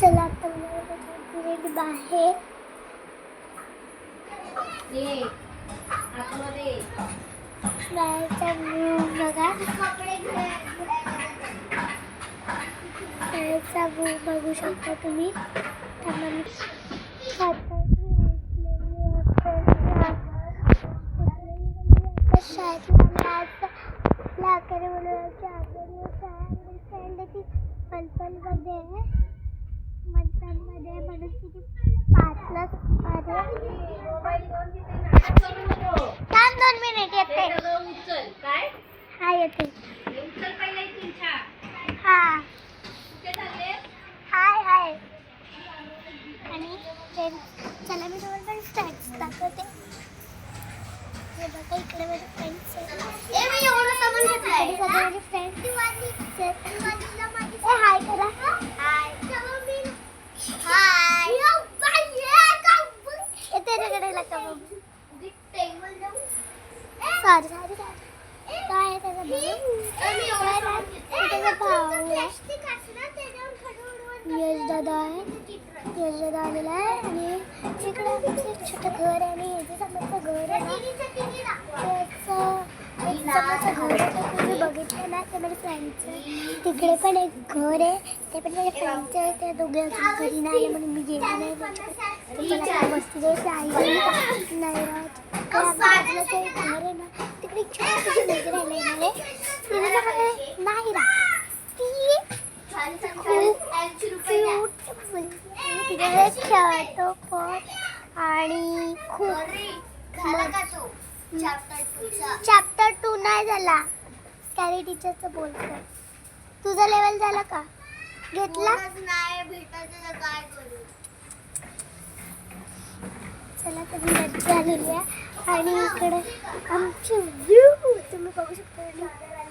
चला आता रेडी बाहेर बाहेरचा व्यू बघा. बाहेरचा व्यू बघू शकता तुम्ही. मंथनमध्ये म्हणून किती 5ला थांब 2 मिनिट येते. हा येते. हा हाय हाय. आणि चला मी तुम्हाला पण स्टॅट्स दाखवते. हे बघा इकडे माझे फ्रेंड्स आहेत. माझे फ्रेंड्स हाय करा. हाय हाय येते तिकडे लका बघू. Sorry sorry sorry. काय आहे त्याचा भाऊ? यश दादा आहे. यश दादा आलेला आहे. आणि तिकडे एक छोटं घर आहे. आणि याच्या समोरचं घर आहे ना त्याचं घर आहे. ते तुम्ही बघितलं ना ते माझ्या फ्रेंडचं. तिकडे पण एक घर आहे. ते पण माझ्या फ्रेंडचं आहे. ते दोघे अजून घरी नाही आले म्हणून मी गेले नाही. मला वस्तू द्यायची आई नाही राहत. ते घर आहे ना तिकडे एक छोटी मुलगी राहिलेली आहे. तिने नाही राहत. ती खूप तिकडे खेळतो पण. आणि खूप चॅप्टर 2 नाही झाला. कॅरी टीचरचं बोलतोय. तुझा लेवल झाला का? घेतला नाही भेटायचं काय करू. चला तर मी वरती आलेली आहे. आणि इकडे आमची व्ह्यू तुम्ही बघू शकता. आणि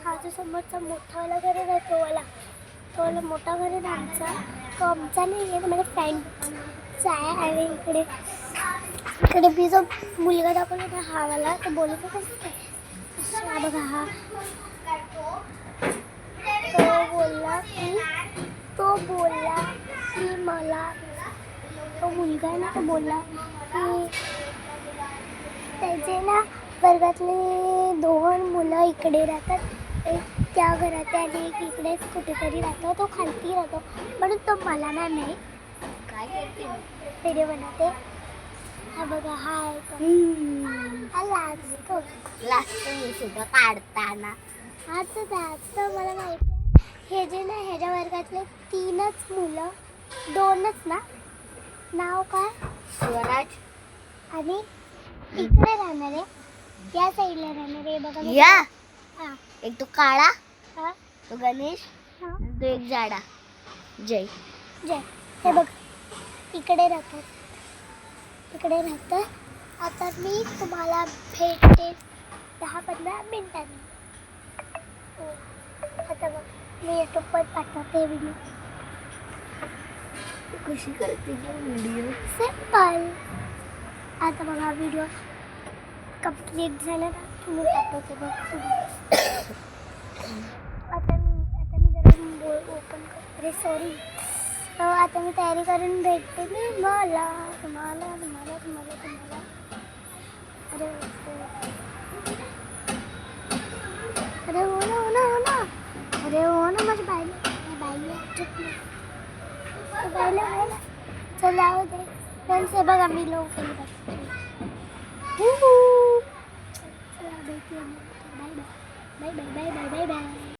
हा जो समोरचा मोठावाला घर आहे तो वाला मोठा घर आहे आमचा. तो आमचा नाही आहे, माझ्या फ्रेंडचा आहे. आणि इकडे मी जो मुलगा दाखवला ना हा वाला तो बोलत कसं बघा. हा तो बोलला की मला तो मुलगा आहे ना तो बोलला की त्याचे ना वर्गातले 2 मुलं इकडे राहतात. एक त्या घरात आणि एक इकडे कुठेतरी राहतो. तो खालती राहतो म्हणून तो मला नाही काय करते व्हिडिओ बनवते. हा बघा हाय हा लास्ट मी सुद्धा काढताना हा तर जास्त मला माहिती आहे. हे जे ना ह्याच्या वर्गातले 3च मुलं 2च ना. नाव काय? स्वराज. आणि इकडे राहणारे या साईडला राहणारे बघा या. हा एक तो काळा. हा तो गणेश. हा तो एक जाडा जय. हे बघ इकडे राहतात. आता मी तुम्हाला भेटते 10-15 मिनिटांनी. आता बघ मी यूट्यूबवर पाठवते व्हिडिओ. कशी करते व्हिडिओ? सिंपल. आता बघा व्हिडिओ कंप्लीट झाला ना तुम्ही पाठवते बघ. आता मी जरा ओपन करते. सॉरी. आता मी तयारी करून भेटते मी तुम्हाला. अरे हो ना माझी बाईला चला जाऊ दे. त्यांचे बघा मी लोक चला भेटूया. Bye bye.